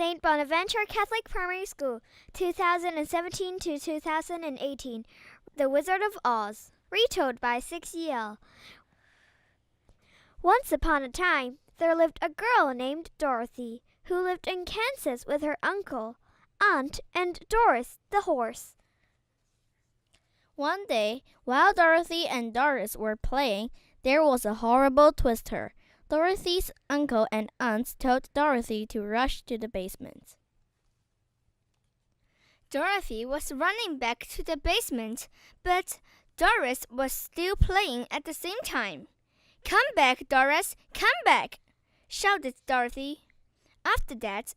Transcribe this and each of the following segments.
St. Bonaventure Catholic Primary School, 2017 to 2018. The Wizard of Oz, retold by 6EL. Once upon a time, there lived a girl named Dorothy, who lived in Kansas with her uncle, aunt, and Doris the horse. One day, while Dorothy and Doris were playing, there was a horrible twister. Dorothy's uncle and aunt told Dorothy to rush to the basement. Dorothy was running back to the basement, but Doris was still playing at the same time. "Come back, Doris! Come back!" shouted Dorothy. After that,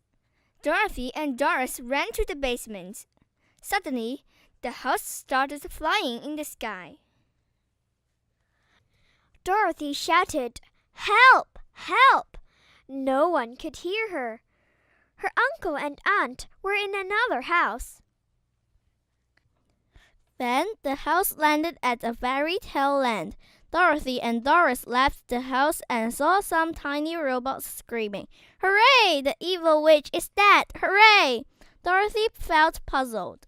Dorothy and Doris ran to the basement. Suddenly, the house started flying in the sky. Dorothy shouted, "Help! Help!" No one could hear her. Her uncle and aunt were in another house. Then the house landed at a fairy tale land. Dorothy and Doris left the house and saw some tiny robots screaming, "Hooray! The evil witch is dead! Hooray!" Dorothy felt puzzled.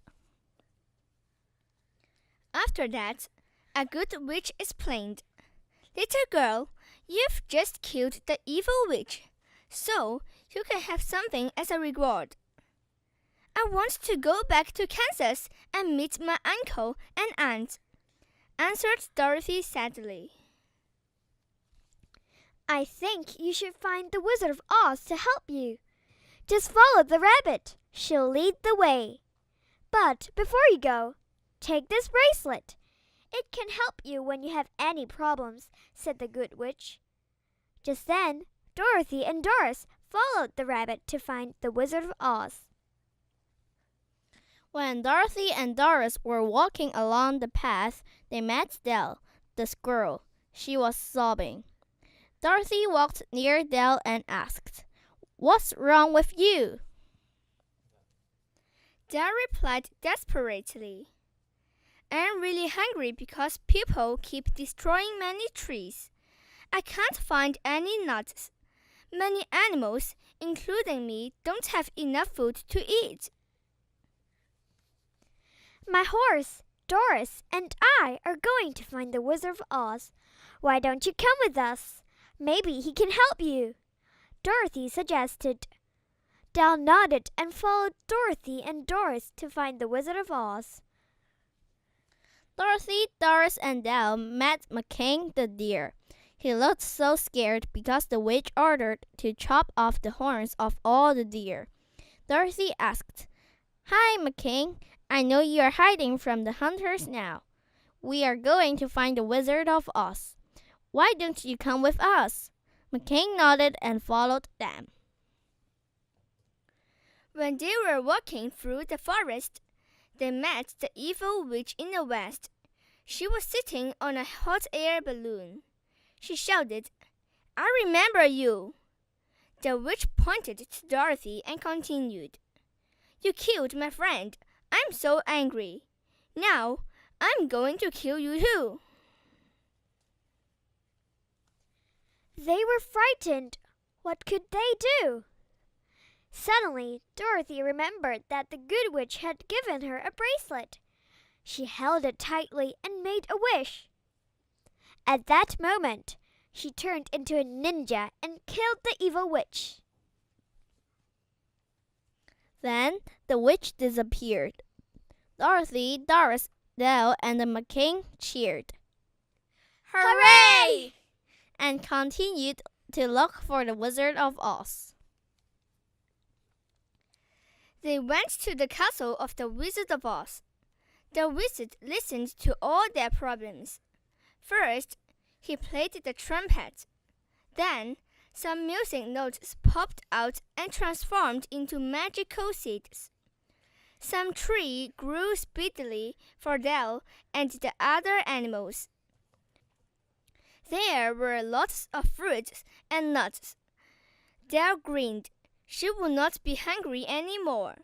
After that, a good witch explained, "Little girl, you've just killed the evil witch, so you can have something as a reward." "I want to go back to Kansas and meet my uncle and aunt," answered Dorothy sadly. "I think you should find the Wizard of Oz to help you. Just follow the rabbit. She'll lead the way. But before you go, take this bracelet. It can help you when you have any problems," said the good witch. Just then, Dorothy and Doris followed the rabbit to find the Wizard of Oz. When Dorothy and Doris were walking along the path, they met Dell, the squirrel. She was sobbing. Dorothy walked near Dell and asked, "What's wrong with you?" Dell replied desperately, "I'm really hungry because people keep destroying many trees. I can't find any nuts. Many animals, including me, don't have enough food to eat." "My horse, Doris, and I are going to find the Wizard of Oz. Why don't you come with us? Maybe he can help you," Dorothy suggested. Dell nodded and followed Dorothy and Doris to find the Wizard of Oz. Dorothy, Doris, and Dell met McCain the deer. He looked so scared because the witch ordered to chop off the horns of all the deer. Dorothy asked, "Hi, McCain. I know you are hiding from the hunters now. We are going to find the Wizard of Oz. Why don't you come with us?" McCain nodded and followed them. When they were walking through the forest, they met the evil witch in the west. She was sitting on a hot air balloon. She shouted, "I remember you." The witch pointed to Dorothy and continued, "You killed my friend. I'm so angry. Now, I'm going to kill you too." They were frightened. What could they do? Suddenly, Dorothy remembered that the good witch had given her a bracelet. She held it tightly and made a wish. At that moment, she turned into a ninja and killed the evil witch. Then the witch disappeared. Dorothy, Doris, Dell, and the McCain cheered. "Hooray!" and continued to look for the Wizard of Oz. They went to the castle of the Wizard of Oz. The wizard listened to all their problems. First, he played the trumpet. Then, some music notes popped out and transformed into magical seeds. Some tree grew speedily for Dell and the other animals. There were lots of fruits and nuts. Dell grinned. She would not be hungry anymore.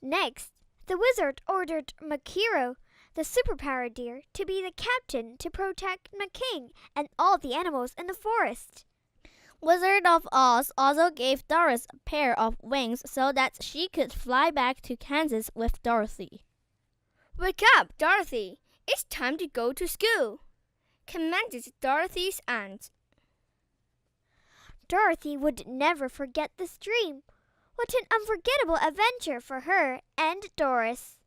Next, the wizard ordered Makiro, the superpower deer, to be the captain to protect McCain and all the animals in the forest. Wizard of Oz also gave Doris a pair of wings so that she could fly back to Kansas with Dorothy. Wake up, Dorothy. It's time to go to school, commanded Dorothy's aunt. Dorothy would never forget this dream. What an unforgettable adventure for her and Doris.